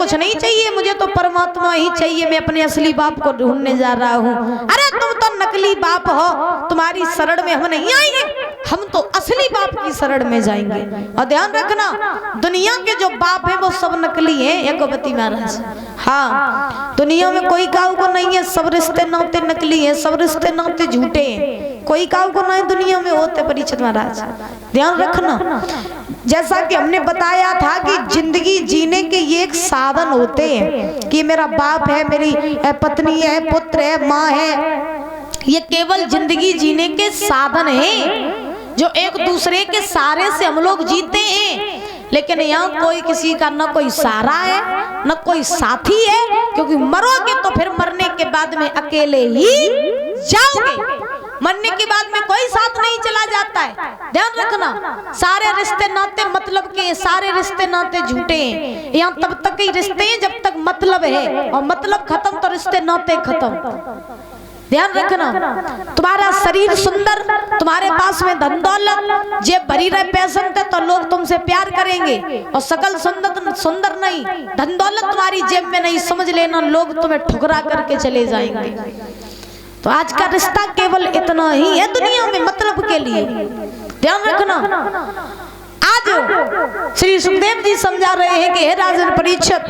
कुछ नहीं चाहिए, मुझे तो परमात्मा ही चाहिए, मैं अपने असली बाप को ढूंढने जा रहा हूँ। अरे तुम तो नकली बाप हो, तुम्हारी शरण में हम नहीं आएंगे, हम तो असली बाप की शरण में जाएंगे। और ध्यान रखना, दुनिया के जो बाप है वो सब नकली है। यज्ञवती महाराज, हाँ, दुनिया में कोई काऊ को नहीं है, सब रिश्ते नाते नकली है, सब रिश्ते नाते झूठे हैं, कोई काऊ को नहीं दुनिया में होते। परीक्षित महाराज ध्यान रखना, जैसा कि हमने बताया था कि जिंदगी जीने के ये एक साधन होते हैं कि मेरा बाप है, मेरी पत्नी है, पुत्र है, माँ है, ये केवल जिंदगी जीने के साधन हैं जो एक दूसरे के सहारे से हम लोग जीते हैं। लेकिन यहाँ कोई किसी का न कोई सहारा है न कोई साथी है, क्योंकि मरोगे तो फिर मरने के बाद में अकेले ही जाओगे, मरने के बाद में कोई साथ नहीं चला जाता है। ध्यान रखना, सारे रिश्ते नाते मतलब के, सारे रिश्ते नाते झूठे हैं। यहाँ तब तक ही रिश्ते हैं जब तक मतलब है, और मतलब खत्म तो रिश्ते नाते खत्म। ध्यान रखना, तुम्हारा शरीर सुंदर, तुम्हारे पास में धन दौलत, जेब भरी रहे पैसे तो लोग तुमसे प्यार करेंगे, और सकल सुंदर नहीं, धन दौलत तुम्हारी जेब में नहीं, समझ लेना लोग तुम्हें ठुकरा करके चले जाएंगे। तो आज का रिश्ता केवल इतना ही है दुनिया में, मतलब के लिए। ध्यान रखना, आज श्री सुखदेव जी समझा रहे हैं कि हे राजन परीक्षित,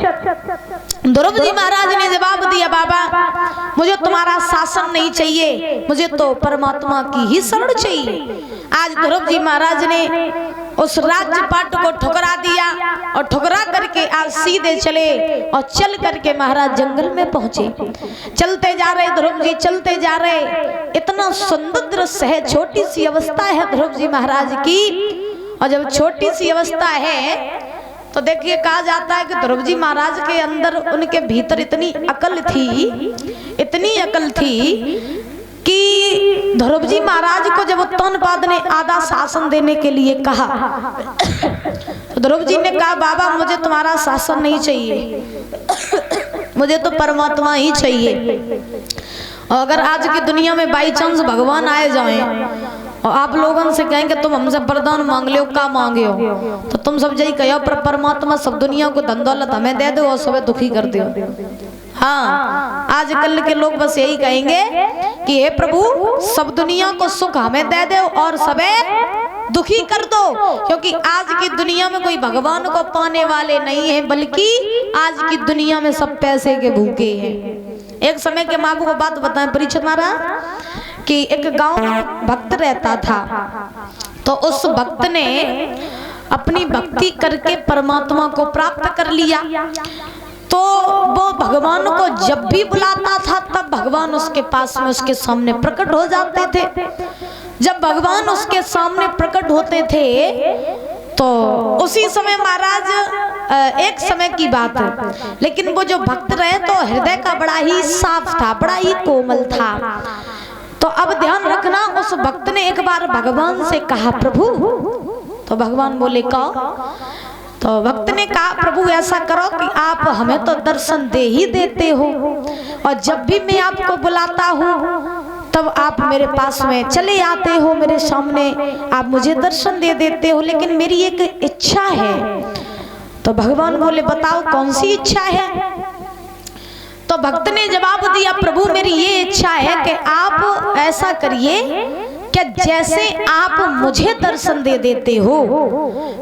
ध्रुव जी महाराज ने जवाब दिया, बाबा मुझे तुम्हारा शासन नहीं चाहिए, मुझे तो परमात्मा की ही शरण चाहिए। आज ध्रुव जी महाराज ने उस राज्यपाट को ठुकरा दिया, और ठुकरा करके आज सीधे चले, और चल करके महाराज जंगल में पहुंचे। चलते जा रहे ध्रुव जी, चलते जा रहे, इतना सुंदर दृश्य है, छोटी सी अवस्था है ध्रुव जी महाराज की। और जब छोटी सी अवस्था है तो देखिए, कहा जाता है कि ध्रुव जी महाराज के अंदर, उनके भीतर इतनी अकल थी, इतनी अकल थी कि ध्रुव जी महाराज को जब उत्तानपाद ने आधा शासन देने के लिए कहा तो ध्रुव जी ने कहा, बाबा मुझे तुम्हारा शासन नहीं चाहिए, मुझे तो परमात्मा ही चाहिए। और अगर आज की दुनिया में बाई चांस भगवान आए जाएं और आप लोगों से कहेंगे तुम हमसे वरदान मांग लो, क्या मांगे हो, तो तुम सब यही कहो, पर परमात्मा सब दुनिया को धन दौलत हमें दे दो और सब दुखी कर दो। हाँ, आजकल के लोग बस यही कहेंगे कि हे प्रभु सब दुनिया को सुख हमें दे दो और सबे दुखी कर दो, क्योंकि आज की दुनिया में कोई भगवान को पाने वाले नहीं है, बल्कि आज की दुनिया में सब पैसे के भूखे हैं। एक समय के माँ को बात बताएं परीक्षित महाराज कि एक गांव में भक्त रहता था, तो उस भक्त ने अपनी भक्ति करके परमात्मा को प्राप्त कर लिया। तो वो भगवान को जब भी बुलाता था तब भगवान उसके पास में, उसके सामने प्रकट हो जाते थे। जब भगवान उसके सामने प्रकट होते थे तो उसी समय महाराज, एक समय की बात है, लेकिन वो जो भक्त रहे तो हृदय का बड़ा ही साफ था, बड़ा ही कोमल था। तो अब ध्यान रखना, उस भक्त ने एक बार भगवान से कहा, प्रभु, तो भगवान बोले कहो। तो भक्त ने कहा, प्रभु ऐसा करो कि आप हमें तो दर्शन दे ही देते हो, और जब भी मैं आपको बुलाता हूँ तब आप मेरे पास में चले आते हो, मेरे सामने आप मुझे दर्शन दे देते हो, लेकिन मेरी एक इच्छा है। तो भगवान बोले बताओ कौन सी इच्छा है। तो भक्त ने जवाब दिया, प्रभु मेरी ये इच्छा है कि आप ऐसा करिए कि जैसे आप मुझे दर्शन दे देते हो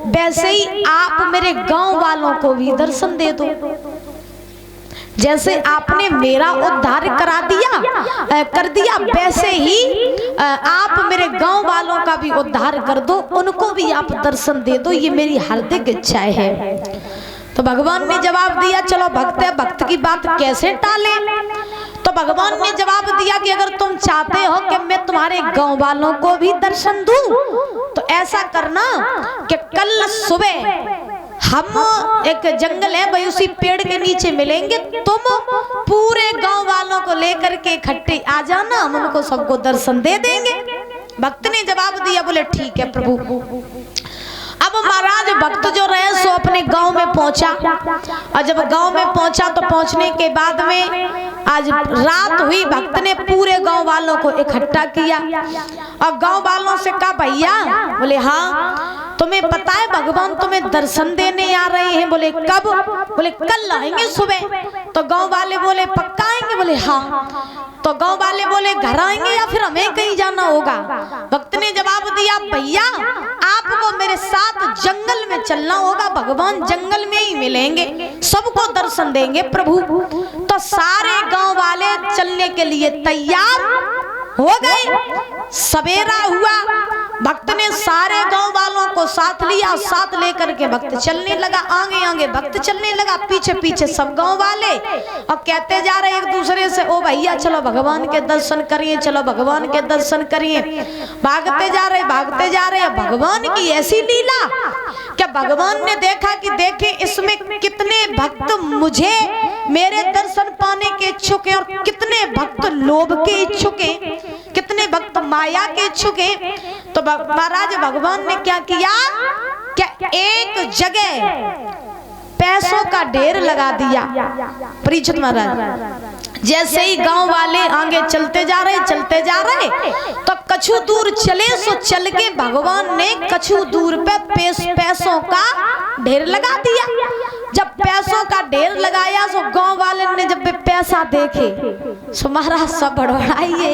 वैसे ही आप मेरे गांव वालों को भी दर्शन दे दो। जैसे आपने मेरा उद्धार कर दिया वैसे ही आप मेरे गांव वालों का भी उद्धार कर दो, उनको भी आप दर्शन दे दो, ये मेरी हार्दिक इच्छा है। तो भगवान ने जवाब दिया, चलो भक्त है, भक्त की बात कैसे टाले। तो भगवान ने जवाब दिया कि अगर तुम चाहते हो कि मैं तुम्हारे गांव वालों को भी दर्शन दूं तो ऐसा करना कि कल सुबह हम एक जंगल है भाई, उसी पेड़ के नीचे मिलेंगे, तुम पूरे गांव वालों को लेकर के इकट्ठे आ जाना, हम उनको सबको दर्शन दे देंगे। भक्त ने जवाब दिया, बोले ठीक है प्रभु। अब महाराज भक्त जो रहे सो अपने गांव में पहुंचा, और जब गांव में पहुंचा तो पहुंचने के बाद में आज रात हुई, भक्त ने पूरे गांव वालों को इकट्ठा किया और गांव वालों से कहा भैया, बोले हाँ तुम्हें पता है भगवान तुम्हें दर्शन देने आ रहे हैं। बोले कब? बोले कल आएंगे सुबह। तो गांव वाले बोले पक्का आएंगे? बोले हाँ। तो गांव वाले बोले घर आएंगे या फिर हमें कहीं जाना होगा? भक्त ने जवाब दिया भैया आपको मेरे साथ जंगल में चलना होगा, भगवान जंगल में ही मिलेंगे, सबको दर्शन देंगे प्रभु। तो सारे गांव वाले चलने के लिए तैयार हो गए। सवेरा हुआ, भक्त ने सारे गांव वालों को साथ लिया, साथ लेकर के भक्त चलने लगा। आगे आगे भक्त चलने लगा, पीछे पीछे सब गांव वाले, और कहते जा रहे एक दूसरे से ओ भैया चलो भगवान के दर्शन करिए, चलो भगवान के दर्शन करिए। भागते जा रहे, भागते जा रहे। भगवान की ऐसी लीला क्या भगवान ने देखा कि देखे इसमें कितने भक्त मुझे मेरे दर्शन पाने के इच्छुक हैं और कितने भक्त लोभ के इच्छुक हैं, कितने भक्त माया के इच्छुक हैं। तो महाराज भगवान ने क्या किया, क्या एक जगह पैसों का ढेर लगा दिया। परीक्षित महाराज जैसे ही गांव वाले आगे चलते जा रहे, चलते जा रहे, तो कछु दूर चले सो चल के भगवान ने कछु दूर पे पैसों का ढेर लगा दिया। जब पैसों का ढेर लगाया सो गांव वाले ने जब पैसा देखे सो महाराज सब बड़बड़ाइए।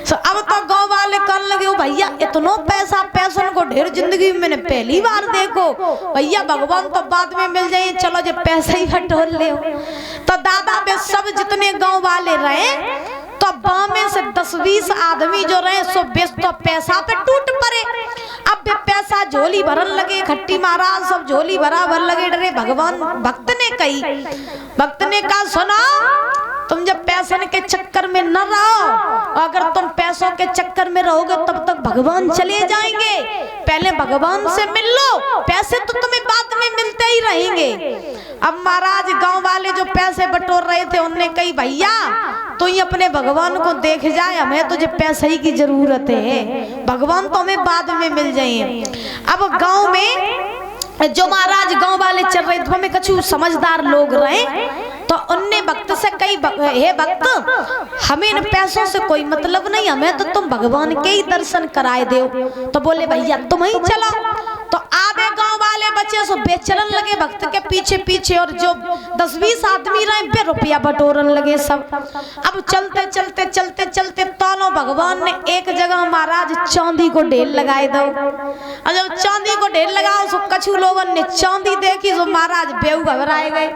सो अब तो गांव वाले कहने लगे ओ भैया इतना पैसा, पैसों को ढेर जिंदगी में मैंने पहली बार देखो। भैया भगवान तो बाद में मिल जाए, चलो जो पैसा ही बटोर ले। तो दादा वे सब जितने गांव वाले रहे तो गांव में से 10-20 आदमी जो रहे सो बेस तो पैसा पे टूट पड़े। अब वे पैसा झोली भरन लगे, खट्टी महाराज सब झोली भर लगे डरे। भगवान भक्त ने कहा सुना तुम जब पैसों के चक्कर में न रहो, अगर तुम पैसों के चक्कर में रहोगे तब तक भगवान चले जाएंगे। पहले भगवान से मिल लो, पैसे तो तुम्हें बाद में मिलते ही रहेंगे। अब महाराज गांव वाले जो पैसे बटोर रहे थे उनने कही भैया तो ही अपने भगवान को देख जाए, हमें तुझे पैसे ही की जरूरत है, भगवान तो हमें बाद में मिल जाए। अब गांव में जो महाराज गांव वाले चल रहे थे हमें कछु समझदार लोग रहे, तो उनने भक्त से कही हे भक्त हमें इन पैसों से कोई मतलब नहीं, हमें तो तुम भगवान के ही दर्शन कराए दो। तो बोले भैया तुम ही चलो। तो आधे गांव वाले बच्चे सो बेचलन लगे भक्त के पीछे पीछे, और जो 10-20 आदमी रहे बे रुपया बटोरन लगे सब। अब चलते चलते चलते चलते दोनों भगवान ने एक जगह महाराज चांदी को ढेर लगाए दो। और जब चांदी को ढेर लगाओ सो कछु लोगों ने चांदी देखी सो महाराज बेहू घबराए गए।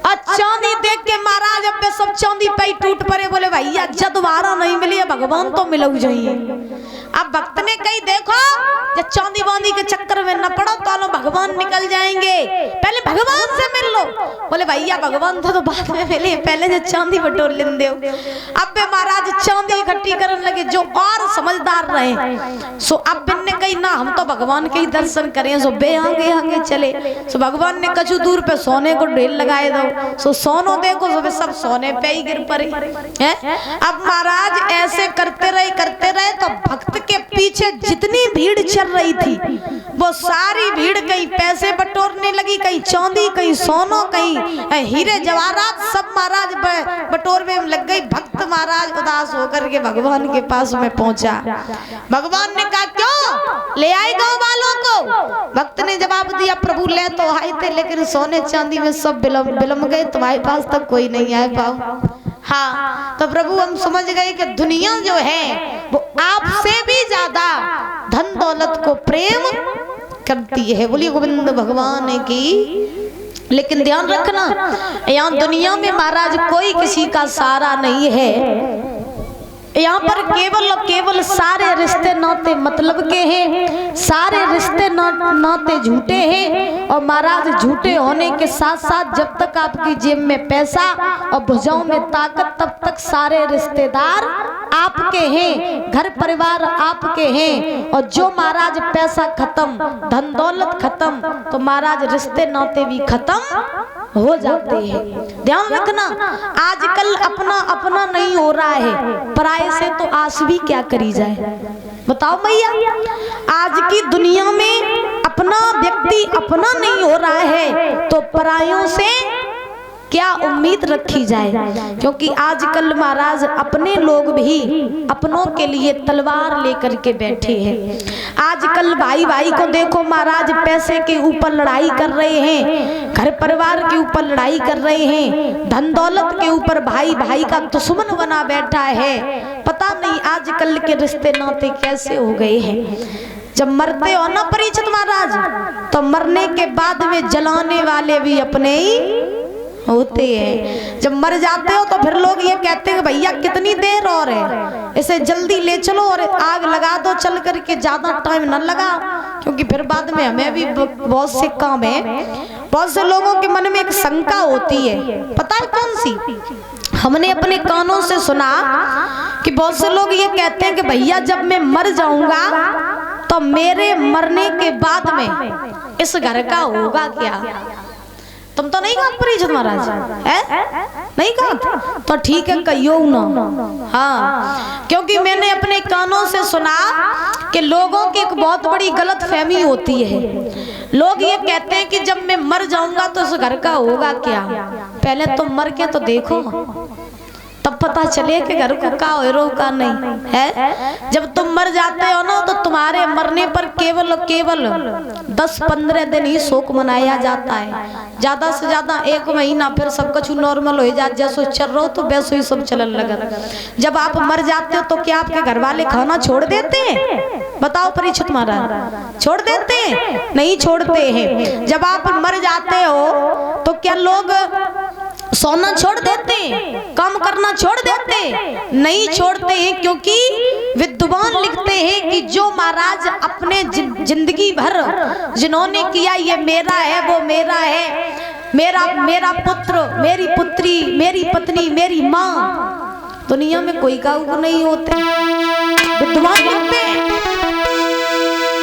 और चांदी देख के महाराज अब सब चांदी पे टूट पड़े। बोले भैया जब दोबारा नहीं मिली भगवान तो मिलू जाइए। अब भक्त ने कही देखो जब चांदी बांदी के चक्कर में न पड़ो तो भगवान निकल जाएंगे, पहले भगवान से मिल लो। बोले भैया भगवान तो बाद में मिले, पहले जो चांदी बटोर लेन दो। अब महाराज चांदी इकट्ठी करने लगे जो और समझदार रहे। सो अब ने कही ना हम तो भगवान के ही दर्शन करें। सो बे आगे आगे चले। सो भगवान ने कछु दूर पे सोने को ढेर लगाए दो। सो सोनो देखो सब सोने पे ही गिर पड़े हैं। अब महाराज ऐसे करते रहे तो भक्त के पीछे जितनी भीड़ चल रही थी वो सारी भीड़ कहीं पैसे बटोरने लगी, कहीं चांदी, कहीं सोनो, कहीं हीरे जवाहरात, सब महाराज बटोर में लग गई। भक्त महाराज उदास होकर के भगवान के पास में पहुंचा। भगवान ने कहा क्यों ले आए गांव वालों को? भक्त ने जवाब दिया प्रभु ले तो आए थे लेकिन सोने चांदी में सब बिलम गए, तुम्हारे पास तक कोई नहीं आए पाओ। हाँ तो प्रभु हम समझ गए कि दुनिया जो है वो आपसे भी ज्यादा धन दौलत को प्रेम करती है। बोलिए गोविंद भगवान की। लेकिन ध्यान रखना यहाँ दुनिया में महाराज कोई किसी का सहारा नहीं है। यहाँ पर केवल और केवल सारे रिश्ते नाते मतलब के हैं, सारे रिश्ते नाते झूठे हैं। और महाराज झूठे होने के साथ साथ जब तक आपकी जेब में पैसा और भुजाओं में ताकत तब तक सारे रिश्तेदार आपके हैं, घर परिवार आपके हैं। और जो महाराज पैसा खत्म, धन दौलत खत्म, तो महाराज रिश्ते नाते भी खत्म हो जाते हैं। ध्यान रखना आजकल अपना अपना नहीं हो रहा है, पराये से तो आस भी क्या करी जाए। बताओ भैया आज की दुनिया में अपना व्यक्ति अपना नहीं हो रहा है तो परायों से क्या उम्मीद रखी जाए, क्योंकि आजकल महाराज अपने लोग भी अपनों के लिए तलवार लेकर के बैठे हैं। आजकल भाई भाई को देखो महाराज, पैसे के ऊपर लड़ाई कर रहे हैं, घर परिवार के ऊपर लड़ाई कर रहे हैं, धन दौलत के ऊपर भाई भाई का दुश्मन बना बैठा है। पता नहीं आजकल के रिश्ते नाते कैसे हो गए हैं। जब मरते हो ना परीक्षित महाराज, तो मरने के बाद में जलाने वाले भी अपने ही होते हैं। जब मर जाते हो तो फिर लोग ये कहते हैं भैया कितनी देर और है, इसे जल्दी ले चलो और आग लगा दो चल करके, ज्यादा टाइम न लगा, क्योंकि फिर बाद में हमें भी बहुत से काम है। बहुत से लोगों के मन में एक शंका होती है, पता है कौन सी? हमने अपने कानों से सुना कि बहुत से लोग ये कहते हैं कि भैया जब मैं मर जाऊंगा तो मेरे मरने के बाद में इस घर का होगा क्या? तुम तो नहीं कहा परीक्षित महाराज है? नहीं कहा तो ठीक है, कहियो ना। हाँ, क्योंकि मैंने अपने कानों से सुना कि लोगों की एक बहुत बड़ी गलत फहमी होती है। लोग ये कहते हैं कि जब मैं मर जाऊंगा तो इस घर का होगा क्या? पहले तुम मर के तो देखो, तब पता चले कि घर को का हो का नहीं है। जब तुम मर जाते हो ना तो तुम्हारे मरने पर केवल 10-15 दिन ही शोक मनाया जाता है, ज्यादा से ज्यादा 1 महीना, फिर सब कुछ नॉर्मल हो जाए, जैसे चल रहा हो तो वैसे ही सब चलन लगा। जब आप मर जाते हो तो क्या आपके घर वाले खाना छोड़ देते हैं? बताओ परीक्षित महाराज, छोड़ देते हैं? नहीं छोड़ते हैं। जब आप मर जाते हो तो क्या लोग सोना छोड़ देते हैं, काम करना छोड़ देते हैं? नहीं छोड़ते हैं, क्योंकि विद्वान लिखते हैं कि जो महाराज अपने जिंदगी भर जिन्होंने किया ये मेरा है, वो मेरा है, मेरा पुत्र, मेरी पुत्री, मेरी पत्नी, मेरी माँ, दुनिया में कोई काऊ नहीं होते। विद्वान लिखते हैं